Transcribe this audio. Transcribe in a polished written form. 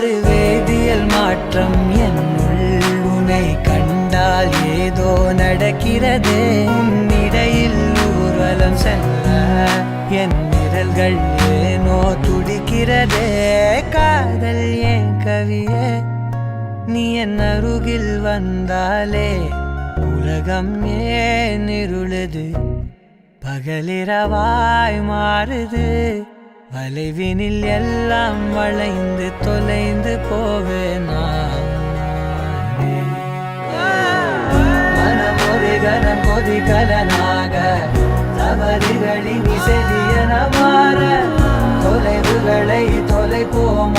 ஒரு வேதியியல் மாற்றம் என்னுள் உன்னை கண்டால் ஏதோ நடக்கிறதே இடையில் ஊர்வலம் செல்ல என் விரல்கள் ஏனோ துடிக்கிறதே காதல் ஏன் கவியே நீ என் அருகில் வந்தாலே உலகம் ஏன் இருளுது பகலிரவாய் மாறுது வளைவினில் எல்லாம் வளைந்து தொலைந்து போவேனா மனம் ஒரு கணம் கொதிகலனாக தவறுகளின் இசையன மாற தொலைவுகளை தொலைப்போம்